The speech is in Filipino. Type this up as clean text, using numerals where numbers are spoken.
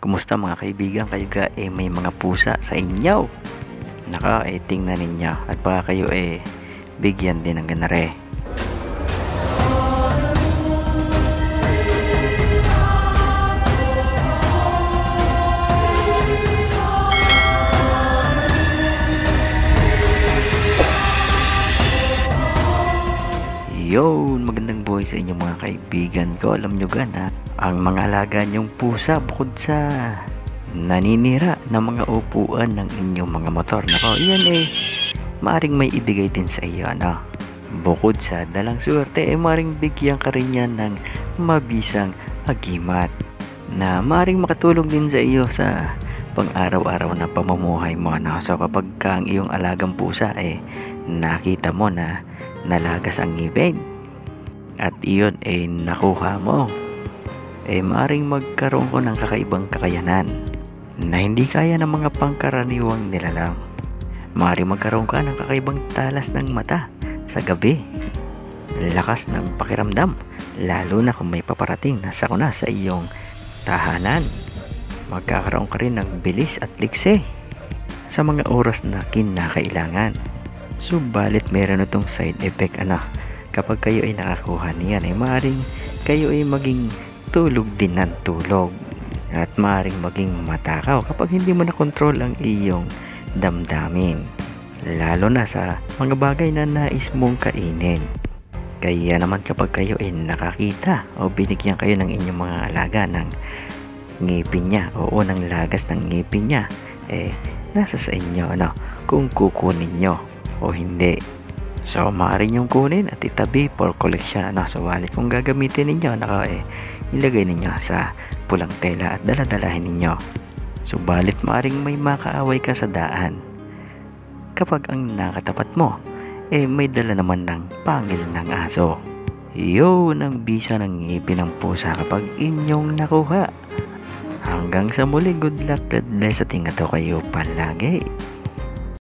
Kumusta mga kaibigan, kayo ga may mga pusa sa inyo? Naka tingnan ninyo at baka kayo bigyan din ng ganare. Yo, magandang buhay sa inyo mga kaibigan ko. Alam nyo gana, ang mga alaga nyong pusa bukod sa naninira ng mga upuan ng inyong mga motor, nako, yan maaring may ibigay din sa iyo, ano? Bukod sa dalang swerte, maaring bigyan ka rin yan ng mabisang agimat na maaring makatulong din sa iyo sa pang-araw-araw na pamumuhay mo, ano? So kapag ang iyong alagang pusa nakita mo na nalagas ang ngipin at iyon nakuha mo, maaring magkaroon ko ng kakaibang kakayanan na hindi kaya ng mga pangkaraniwang nilalang. Maaring magkaroon ka ng kakaibang talas ng mata sa gabi, lakas ng pakiramdam lalo na kung may paparating na sakuna sa iyong tahanan. Magkakaroon ka rin ng bilis at likse sa mga oras na kinakailangan. Subalit meron itong side effect, ano? Kapag kayo nakakuha niyan, maaaring kayo maging tulog din ng tulog at maaaring maging matakaw kapag hindi mo na control ang iyong damdamin, lalo na sa mga bagay na nais mong kainin. Kaya naman kapag kayo nakakita o binigyan kayo ng inyong mga alaga ng ngipin niya o ng lagas ng ngipin niya, nasa sa inyo, ano, kung kukunin nyo o hindi. So maaari nyong kunin at itabi for collection, ano. So wallet kung gagamitin ninyo, ilagay ninyo sa pulang tela at daladalahin ninyo. Subalit maaring may makaaway ka sa daan kapag ang nakatapat mo may dala naman ng pangil ng aso. Yun ang bisa ng ngipin ng pusa kapag inyong nakuha. Hanggang sa muli, good luck, God bless at ingat kayo palagi.